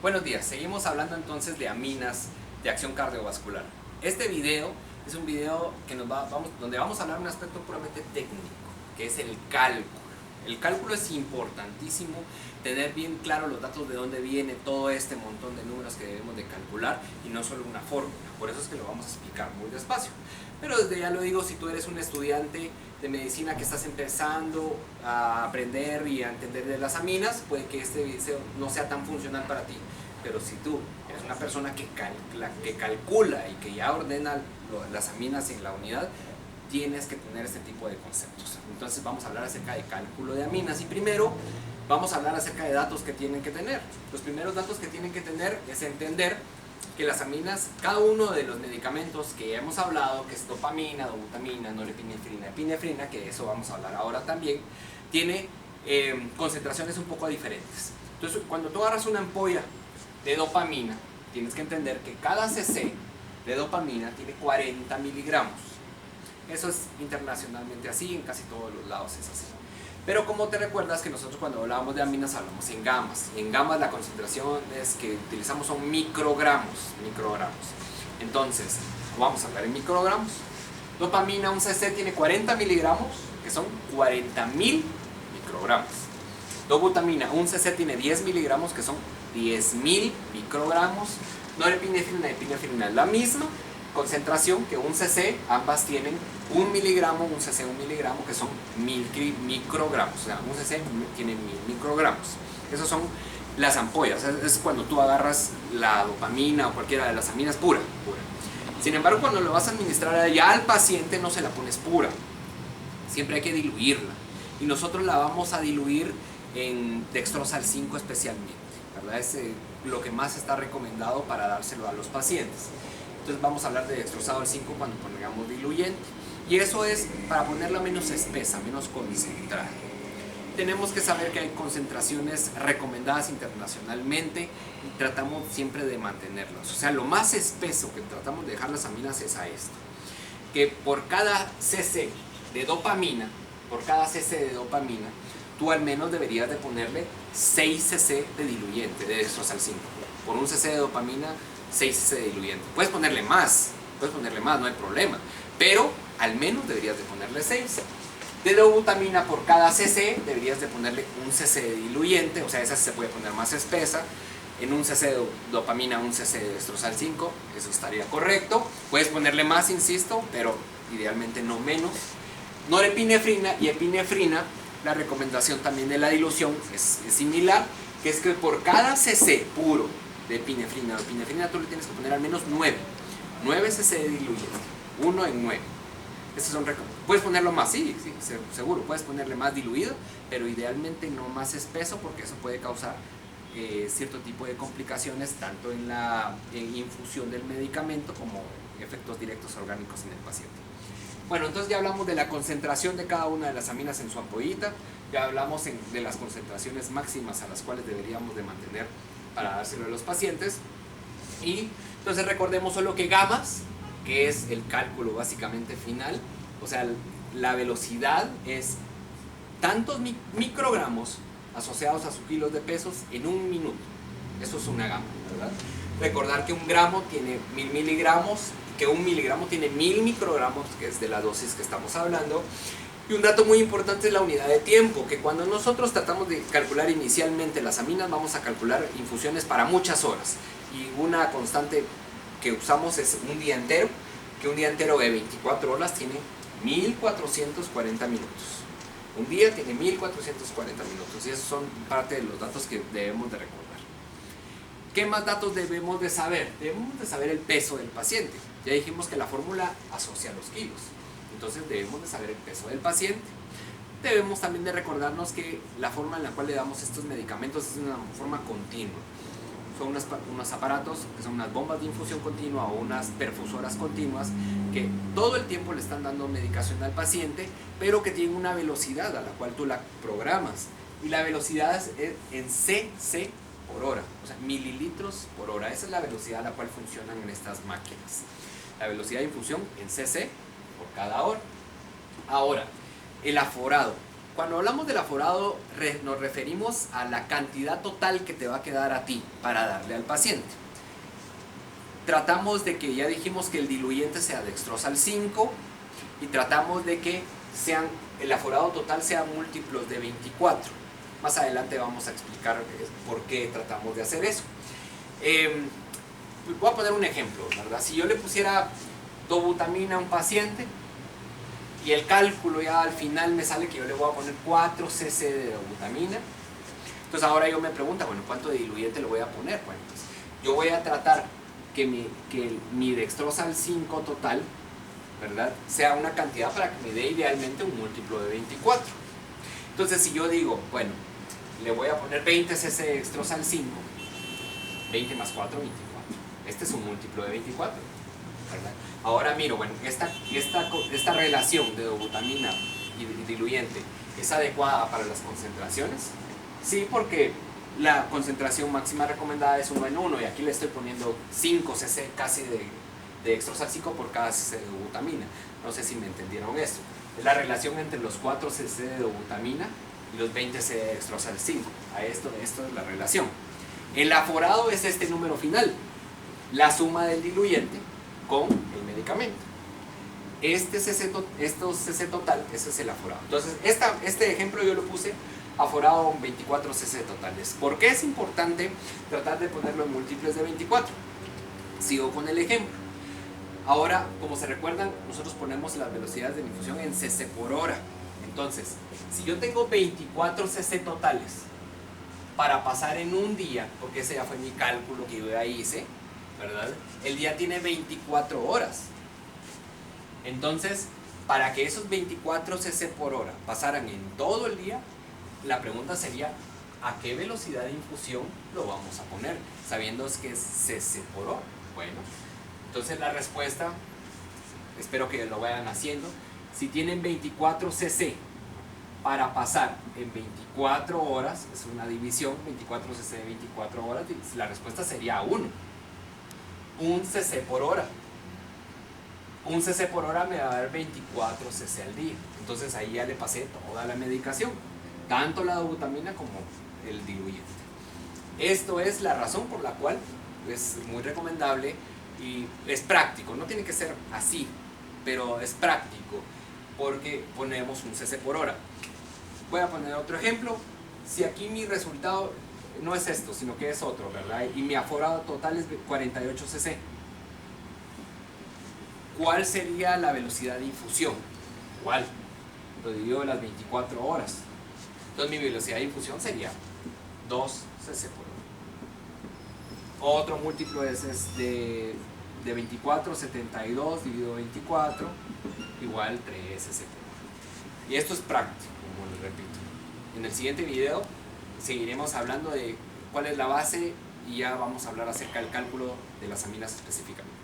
Buenos días, seguimos hablando entonces de aminas de acción cardiovascular. Este video es un video que donde vamos a hablar de un aspecto puramente técnico, que es el cálculo. El cálculo es importantísimo, tener bien claro los datos de dónde viene todo este montón de números que debemos de calcular y no solo una fórmula. Por eso es que lo vamos a explicar muy despacio. Pero desde ya lo digo, si tú eres un estudiante de medicina que estás empezando a aprender y a entender de las aminas, puede que este video no sea tan funcional para ti. Pero si tú eres una persona que calcula y que ya ordena las aminas en la unidad, tienes que tener este tipo de conceptos. Entonces vamos a hablar acerca de cálculo de aminas y primero vamos a hablar acerca de datos que tienen que tener. Los primeros datos que tienen que tener es entender que las aminas, cada uno de los medicamentos que hemos hablado, que es dopamina, dobutamina, norepinefrina, epinefrina, que de eso vamos a hablar ahora también, tiene concentraciones un poco diferentes. Entonces cuando tú agarras una ampolla de dopamina, tienes que entender que cada cc de dopamina tiene 40 miligramos. Eso es internacionalmente así, en casi todos los lados es así. Pero como te recuerdas que nosotros cuando hablábamos de aminas hablamos en gamas. Y en gamas la concentración que utilizamos son microgramos. Entonces, vamos a hablar en microgramos. Dopamina, un cc tiene 40 miligramos, que son 40.000 microgramos. Dobutamina, un cc tiene 10 miligramos, que son 10.000 microgramos. Norepinefrina y epinefrina es la misma concentración que un cc, ambas tienen 1 miligramo, un cc 1 miligramo, que son 1000 microgramos. O sea, un cc tiene 1000 microgramos. Esas son las ampollas, es cuando tú agarras la dopamina o cualquiera de las aminas pura. Sin embargo, cuando lo vas a administrar ya al paciente no se la pones pura, siempre hay que diluirla. Y nosotros la vamos a diluir en dextrosal 5 especialmente, ¿verdad? Es lo que más está recomendado para dárselo a los pacientes. Entonces vamos a hablar de dextrosado 5 cuando pongamos diluyente. Y eso es para ponerla menos espesa, menos concentrada. Tenemos que saber que hay concentraciones recomendadas internacionalmente y tratamos siempre de mantenerlas. O sea, lo más espeso que tratamos de dejar las aminas es a esto. Que por cada cc de dopamina, tú al menos deberías de ponerle 6 cc de diluyente, de dextrosal 5. Por un cc de dopamina, 6 cc de diluyente. Puedes ponerle más, no hay problema. Pero al menos deberías de ponerle 6. De dobutamina por cada cc deberías de ponerle un cc de diluyente, o sea, esa se puede poner más espesa. En un cc de dopamina, un cc de dextrosal 5, eso estaría correcto. Puedes ponerle más, insisto, pero idealmente no menos. Norepinefrina y epinefrina, la recomendación también de la dilución es similar, que es que por cada cc puro de epinefrina tú le tienes que poner al menos 9 cc de diluyente, 1 en 9. Puedes ponerlo más, sí, seguro, puedes ponerle más diluido, pero idealmente no más espeso, porque eso puede causar cierto tipo de complicaciones tanto en la infusión del medicamento como efectos directos orgánicos en el paciente. Bueno, entonces ya hablamos de la concentración de cada una de las aminas en su ampollita, ya hablamos de las concentraciones máximas a las cuales deberíamos de mantener para dárselo a los pacientes. Y entonces recordemos solo que gamas, que es el cálculo básicamente final, o sea, la velocidad es tantos microgramos asociados a sus kilos de pesos en un minuto. Eso es una gama, ¿verdad? Recordar que un gramo tiene 1000 miligramos, que un miligramo tiene 1000 microgramos, que es de la dosis que estamos hablando. Y un dato muy importante es la unidad de tiempo, que cuando nosotros tratamos de calcular inicialmente las aminas, vamos a calcular infusiones para muchas horas. Y una constante que usamos es un día entero, que un día entero de 24 horas tiene 1440 minutos. Un día tiene 1440 minutos y esos son parte de los datos que debemos de recordar. ¿Qué más datos debemos de saber? Debemos de saber el peso del paciente. Ya dijimos que la fórmula asocia los kilos, entonces debemos de saber el peso del paciente. Debemos también de recordarnos que la forma en la cual le damos estos medicamentos es una forma continua. Son unos aparatos que son unas bombas de infusión continua o unas perfusoras continuas que todo el tiempo le están dando medicación al paciente, pero que tienen una velocidad a la cual tú la programas. Y la velocidad es en cc por hora, o sea, mililitros por hora. Esa es la velocidad a la cual funcionan en estas máquinas. La velocidad de infusión en cc por cada hora. Ahora, el aforado. Cuando hablamos del aforado nos referimos a la cantidad total que te va a quedar a ti para darle al paciente. Tratamos de que, ya dijimos que el diluyente sea dextrosal 5 y tratamos de que el aforado total sea múltiplos de 24. Más adelante vamos a explicar por qué tratamos de hacer eso. Voy a poner un ejemplo, ¿verdad? Si yo le pusiera dobutamina a un paciente y el cálculo ya al final me sale que yo le voy a poner 4 cc de dobutamina, entonces ahora yo me pregunto, bueno, ¿cuánto de diluyente le voy a poner? Bueno, pues yo voy a tratar que mi dextrosal 5 total, ¿verdad?, sea una cantidad para que me dé idealmente un múltiplo de 24. Entonces si yo digo, bueno, le voy a poner 20 cc de dextrosal 5, 20 más 4, 24. Este es un múltiplo de 24, ¿verdad? Ahora miro, bueno, esta relación de dobutamina y diluyente es adecuada para las concentraciones. Sí, porque la concentración máxima recomendada es 1 en 1 y aquí le estoy poniendo 5 cc casi de dextrosal 5 por cada cc de dobutamina. No sé si me entendieron esto. Es la relación entre los 4 cc de dobutamina y los 20 cc de dextrosal 5. Esto es la relación. El aforado es este número final, la suma del diluyente con el medicamento. Estos cc total, ese es el aforado. Entonces, este ejemplo yo lo puse aforado 24 cc totales. ¿Por qué es importante tratar de ponerlo en múltiples de 24? Sigo con el ejemplo. Ahora, como se recuerdan, nosotros ponemos las velocidades de difusión en cc por hora. Entonces, si yo tengo 24 cc totales para pasar en un día, porque ese ya fue mi cálculo que yo ya hice, ¿verdad? El día tiene 24 horas. Entonces, para que esos 24 cc por hora pasaran en todo el día, la pregunta sería, ¿a qué velocidad de infusión lo vamos a poner? Sabiendo que es cc por hora. Bueno, entonces la respuesta, espero que lo vayan haciendo, si tienen 24 cc para pasar en 24 horas, es una división, 24 cc de 24 horas, la respuesta sería 1. 1 cc por hora. 1 cc por hora me va a dar 24 cc al día. Entonces ahí ya le pasé toda la medicación, tanto la dobutamina como el diluyente. Esto es la razón por la cual es muy recomendable y es práctico. No tiene que ser así, pero es práctico porque ponemos 1 cc por hora. Voy a poner otro ejemplo. Si aquí mi resultado no es esto, sino que es otro, ¿verdad? Y mi aforado total es 48 cc. ¿Cuál sería la velocidad de infusión? Igual, lo divido en las 24 horas. Entonces mi velocidad de infusión sería 2 cc por hora. Otro múltiplo es de 24, 72 dividido 24, igual 3 cc por hora. Y esto es práctico, como les repito. En el siguiente video seguiremos hablando de cuál es la base y ya vamos a hablar acerca del cálculo de las aminas específicamente.